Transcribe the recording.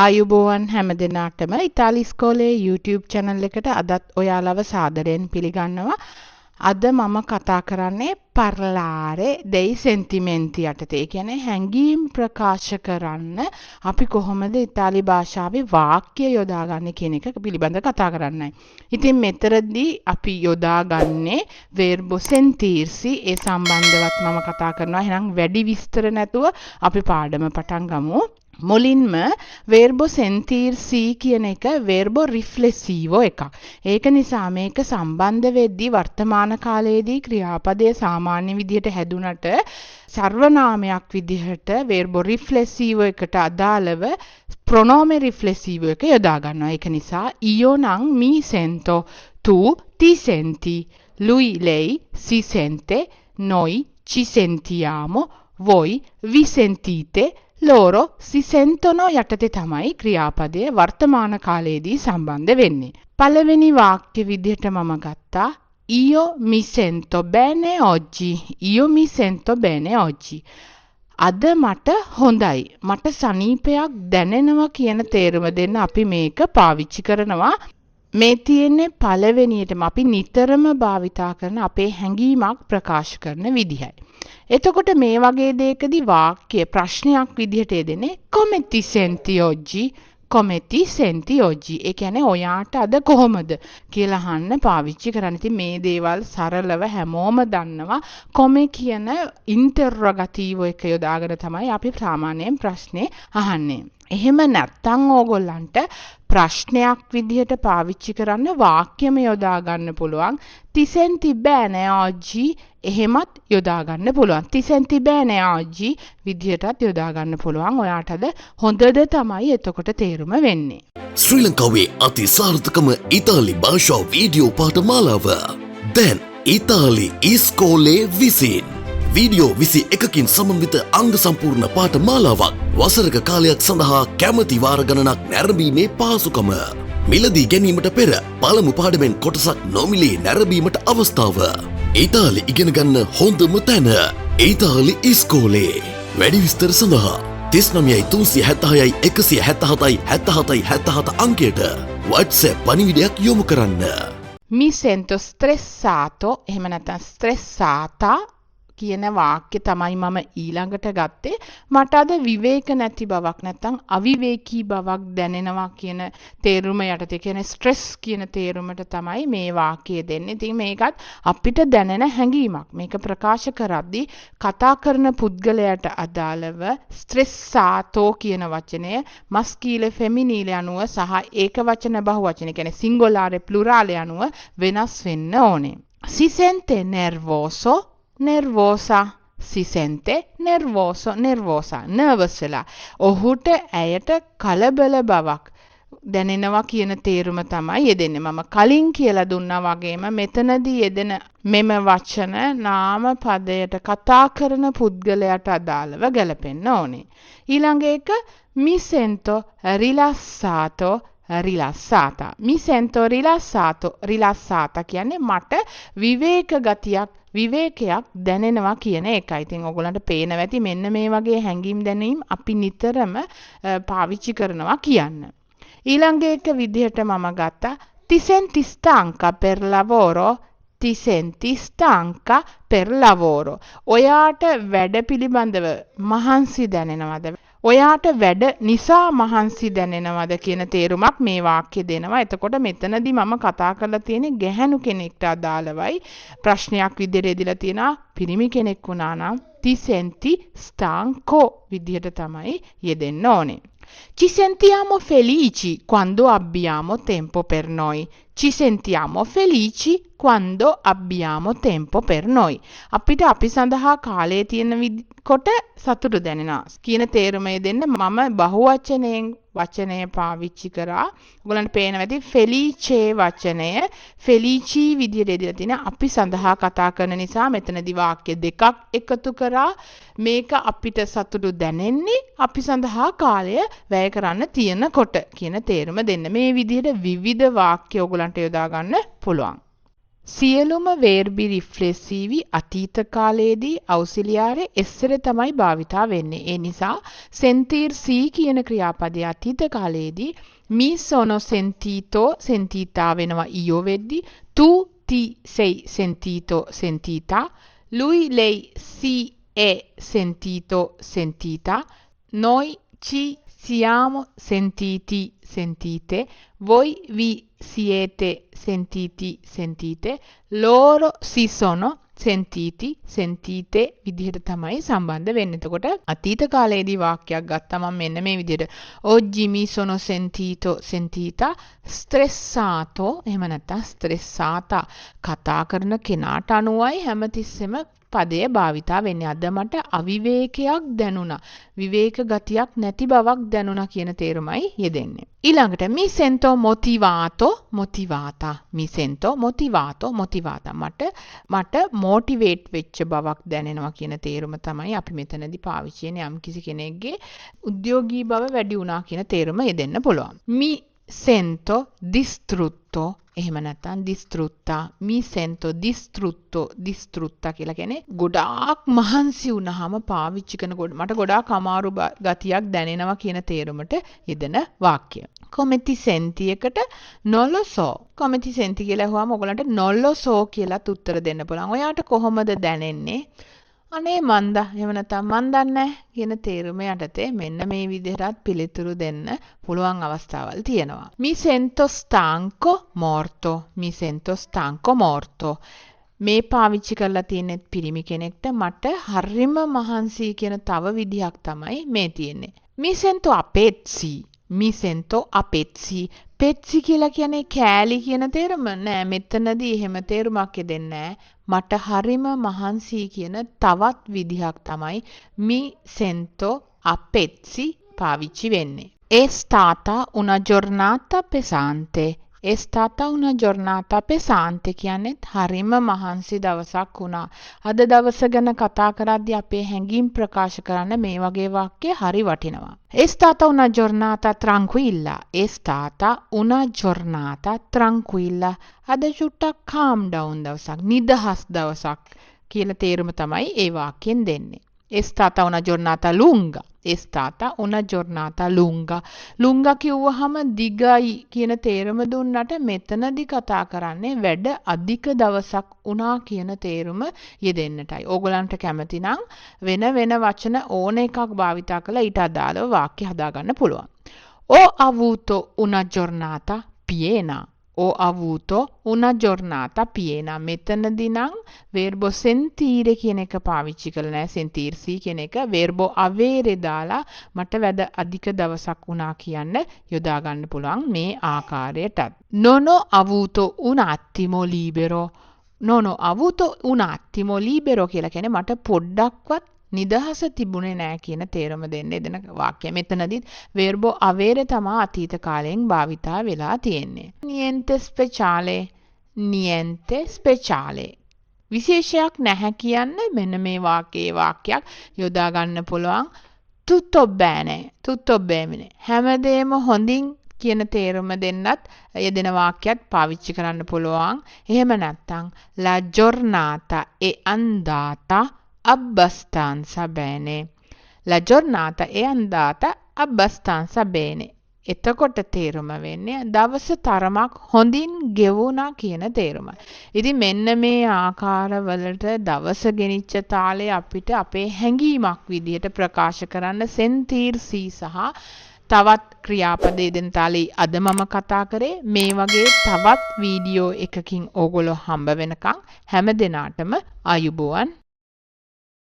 ආයුබෝවන් හැම දෙනාටම ඉතාලි ඉස්කෝලේ YouTube channel එකට අදත් ඔයාලව සාදරයෙන් පිළිගන්නවා. අද මම කතා කරන්නේ parlare dei sentimenti යටතේ. ඒ කියන්නේ හැඟීම් ප්‍රකාශ කරන්න අපි කොහොමද ඉතාලි භාෂාවේ වාක්‍ය යොදාගන්නේ කියන එක පිළිබඳව කතා කරන්නයි. ඉතින් මෙතරදී අපි යොදාගන්නේ verbo sentirsi ඒ සම්බන්ධවත් මම කතා කරනවා. එහෙනම් වැඩි විස්තර නැතුව අපි පාඩම පටන් ගමු. මුලින්ම verbo sentirsi කියන එක verbo riflessivo එකක්. ඒක නිසා මේක සම්බන්ධ වෙද්දී වර්තමාන කාලයේදී ක්‍රියාපදයේ සාමාන්‍ය විදිහට හැදුනට සර්වනාමයක් විදිහට verbo riflessivo එකට අදාළව pronome riflessivo එක යොදා ගන්නවා. ඒක නිසා io නම් mi sento, tu ti senti, lui lei si sente, noi ci sentiamo, voi vi sentite, loro si sentono යටතේ තමයි ක්‍රියාපදය වර්තමාන කාලයේදී සම්බන්ධ වෙන්නේ. පළවෙනි වාක්‍ය විදිහට මම ගත්තා io mi sento bene oggi. io mi sento bene oggi. අද මට හොඳයි. මට සනීපයක් දැනෙනවා කියන තේරුම දෙන්න අපි මේක පාවිච්චි කරනවා. මේ තියෙන්නේ පළවෙනියටම අපි නිතරම භාවිතා කරන අපේ හැඟීමක් ප්‍රකාශ කරන විදිහයි. එතකොට මේ වගේ දෙයකදී වාක්‍ය ප්‍රශ්නයක් විදිහට දෙන්නේ come ti senti oggi? come ti senti oggi? ඒ කියන්නේ ඔයාට අද කොහොමද කියලා අහන්න පාවිච්චි කරන්න. ඉතින් මේ දේවල් සරලව හැමෝම දන්නවා. come කියන ඉන්ටරොගටිව් එක යොදාගෙන තමයි අපි සාමාන්‍යයෙන් ප්‍රශ්නේ අහන්නේ. එහෙම නැත්නම් ඕගොල්ලන්ට ප්‍රශ්නයක් විදිහට පාවිච්චි කරන්න වාක්‍යම යොදා ගන්න පුළුවන්. ti senti bene oggi එහෙමත් යොදා ගන්න පුළුවන්. ti senti bene oggi විදිහටත් යොදා ගන්න පුළුවන්. ඔයාට අද හොඳද තමයි එතකොට තේරුම වෙන්නේ. ශ්‍රී ලංකාවේ අති සාර්ථකම ඉතාලි භාෂා වීඩියෝ පාඨමාලාව දැන් ඉතාලි ඉස්කෝලේ විසින් වීඩියෝ 21කින් සමන්විත අංග සම්පූර්ණ පාඨමාලාවක් වසරක කාලයක් සඳහා කැමති වාර ගණනක් නැරඹීමේ පහසුකම මිලදී ගැනීමට පෙර පළමු පාඩමෙන් කොටසක් නොමිලේ නැරඹීමට අවස්ථාව ඉතාලි ඉගෙන ගන්න හොඳම තැන ඉතාලි ඉස්කෝලේ වැඩි විස්තර සඳහා 39 376 177 77 අංකයට WhatsApp පණිවිඩයක් යොමු කරන්න. Mi sento stressato එහෙම නැත්නම් stressata කියන වාක්‍ය තමයි මම ඊළඟට ගත්තේ. මට අද විවේක නැති බවක් නැත්නම් අවිවේකී බවක් දැනෙනවා කියන තේරුම යටතේ කියන ස්ට්‍රෙස් කියන තේරුමට තමයි මේ වාක්‍යය දෙන්නේ. ඉතින් මේකත් අපිට දැනෙන හැඟීමක්. මේක ප්‍රකාශ කරද්දී කතා කරන පුද්ගලයාට අදාළව ස්ට්‍රෙස්සාතෝ කියන වචනය මස්කීල ෆෙමිනීල අනුව සහ ඒක වචන බහුවචන කියන්නේ සිංගුලාරේ ප්ලුරාලේ අනුව වෙනස් වෙන්න ඕනේ. Si sente nervoso nervosa. Si sente nervoso nervosa. nervous වෙලා. ඔහුට ඇයට කලබල බවක් දැනෙනවා කියන තේරුම තමයි යෙදෙන්නේ. මම කලින් කියලා දුන්නා වගේම මෙතනදී යෙදෙන මෙම වචන නාම පදයට කතා කරන පුද්ගලයාට අදාළව ගැලපෙන්න ඕනේ. ඊළඟ එක mi sento rilassato rilassata. Mi sento rilassato rilassata කියන්නේ මට විවේක ගතියක් විවේකයක් දැනෙනවා කියන එකයි. ඉතින් ඔයගොල්ලන්ට පේනවා ඇති මෙන්න මේ වගේ හැඟීම් දැනීම් අපි නිතරම පාවිච්චි කරනවා කියන්න. ඊළඟ එක විදිහට මම ගත්තා ti senti stanca per lavoro? ti senti stanca per lavoro? ඔයාට වැඩ පිළිබඳව මහන්සි දැනෙනවද? ඔයාට වැඩ නිසා මහන්සි දැනෙනවද කියන තේරුමක් මේ වාක්‍ය දෙනවා. එතකොට මෙතනදී මම කතා කරලා තියෙන්නේ ගැහැණු කෙනෙක්ට අදාළවයි. ප්‍රශ්නයක් විදිහට එදිලා තියෙනවා පිරිමි කෙනෙක් වුණා නම් ti senti stanco විදිහට තමයි යෙදෙන්න ඕනේ. Ci sentiamo felici quando abbiamo tempo per noi. Ci sentiamo felici quando abbiamo tempo per noi. අපිට අපි සඳහා කාලය තියෙන කොට සතුටු දැනෙනවා කියන තේරුම දෙන්න මම බහුවචනයෙන් වචනය පාවිච්චි කරා. ඔයගලන්ට පේනවා ඇති felice වචනය felici විදිහට දෙලා තියෙන අපි සඳහා කතා කරන නිසා මෙතනදී වාක්‍ය දෙකක් එකතු කරා. මේක අපිට සතුටු දැනෙන්නේ අපි සඳහා කාලය වැය කරන්න තියෙනකොට කියන තේරුම දෙන්න. මේ විදිහට විවිධ වාක්‍ය ඔයගලන්ට යොදා ගන්න පුළුවන්. සියලුම verbi රිෆ්ලෙක්සිවි අතීත කාලයේදී අවසිලියාරේ එස්සර තමයි භාවිතා වෙන්නේ. ඒ නිසා sentir si කියන ක්‍රියාපදයේ අතීත කාලයේදී mi sono sentito sentita වෙනවා io වෙද්දී tu ti sei sentito sentita lui lei si è sentito sentita noi ci siamo sentiti sentite voi vi siete sentiti sentite loro si sono sentiti sentite විදිහට තමයි සම්බන්ධ වෙන්නේ. එතකොට අතීත කාලයේදී වාක්‍යයක් ගත්තම මෙන්න මේ විදිහට oggi mi sono sentito sentita stressato එහෙම නැත්නම් stressata කතා කරන කෙනාට අනුවයි හැමතිස්සෙම පදය භාවිතා වෙන්නේ. අද මට අවිවේකයක් දැනුණා. විවේක ගතියක් නැති බවක් දැනුණා කියන තේරුමයි යෙදෙන්නේ. ඊළඟට mi sento motivato motivata mi sento motivato motivata මට motivate වෙච්ච බවක් දැනෙනවා කියන තේරුම තමයි අපි මෙතනදී පාවිච්චි කරන්නේ. යම්කිසි කෙනෙක්ගේ උද්‍යෝගී බව වැඩි වුණා කියන තේරුම යෙදෙන්න පුළුවන්. mi sento distrutto එහෙම නැත්නම් distrutta mi sento distrutta කියලා කියන්නේ ගොඩාක් මහන්සි වුණාම පාවිච්චි කරනකොට මට ගොඩාක් අමාරු ගතියක් දැනෙනවා කියන තේරුමට යෙදෙන වාක්‍ය. come ti senti එකට non lo so come ti senti කියලා අහුවාම ඔයගලන්ට non lo so කියලාත් උත්තර දෙන්න පුළුවන්. ඔයාට කොහොමද දැනෙන්නේ? අනේ මන්ද එහෙම නැත්නම් මන් දන්නේ කියන තේරුම යටතේ මෙන්න මේ විදිහට පිළිතුරු දෙන්න පුළුවන් අවස්ථාවල් තියෙනවා. mi sento stanco morto mi sento stanco morto මේ පාවිච්චි කරලා තියෙන්නේ පිරිමි කෙනෙක්ට මට හරිම මහන්සි කියන තව විදිහක් තමයි මේ තියෙන්නේ. mi sento a pezzi mi sento a pezzi පෙත්සි කියලා කියන්නේ කෑලි කියන තේරුම නෑ. මෙතනදී එහෙම තේරුමක් දෙන්නේ නෑ. මට හරිම මහන්සි කියන තවත් විදිහක් තමයි mi sento a pezzi පාවිච්චි වෙන්නේ. È stata una giornata pesante. È stata una giornata pesante කියන්නේ හරිම මහන්සි දවසක් වුණා. අද දවස ගැන කතා කරද්දී අපේ හැඟීම් ප්‍රකාශ කරන්න මේ වගේ වාක්‍ය හරි වටිනවා. È stata una giornata tranquilla. È stata una giornata tranquilla. අද චුට්ටක් calm down දවසක්, නිදහස් දවසක් කියලා තේරුම තමයි ඒ වාක්‍යෙන් දෙන්නේ. È stata una giornata lunga. È stata una giornata lunga. lunga කිව්වහම දිගයි කියන තේරුම දුන්නට මෙතනදී කතා කරන්නේ වැඩ අධික දවසක් වුණා කියන තේරුම යෙදෙන්නටයි. ඕගලන්ට කැමති නම් වෙන වචන ඕන එකක් භාවිතා කරලා ඊට අදාළව වාක්‍ය හදාගන්න පුළුවන්. Ho avuto una giornata piena. Ho avuto una giornata piena. මෙතනදී නම් verbo sentire කියන එක පාවිච්චි කරලා නැහැ. sentirsi කියන එක verbo avere දාලා මට වැඩ අධික දවසක් වුණා කියන්න යොදා ගන්න පුළුවන් මේ ආකාරයටත්. Non ho avuto un attimo libero. Non ho avuto un attimo libero කියලා කියන්නේ මට පොඩ්ඩක්වත් නිදහස තිබුණේ නැහැ කියන තේරුම දෙන්න දෙන වාක්‍යය. මෙතනදී verbo avere තමයි අතීත කාලයෙන් භාවිතා වෙලා තියෙන්නේ. niente speciale niente speciale විශේෂයක් නැහැ කියන්න මෙන්න මේ වාක්‍යයක් යොදා ගන්න පුළුවන්. tutto bene හැමදේම හොඳින් කියන තේරුම දෙන්නත් යෙදෙන වාක්‍යයක් පාවිච්චි කරන්න පුළුවන්. එහෙම නැත්නම් la giornata è andata abbastanza bene. La giornata è andata abbastanza bene. එතකොට තේරුම වෙන්නේ දවස තරමක් හොඳින් ගෙවුණා කියන තේරුමයි. ඉතින් මෙන්න මේ ආකාරවලට දවස ගෙනිච්ච තාලේ අපිට අපේ හැඟීමක් විදිහට ප්‍රකාශ කරන්න sentirsi සහ තවත් ක්‍රියාපද දෙන තාලේ අද මම කතා කරේ. මේ වගේ තවත් වීඩියෝ එකකින් ඕගොල්ලෝ හම්බ වෙනකන් හැම දිනාටම ආයුබෝවන්.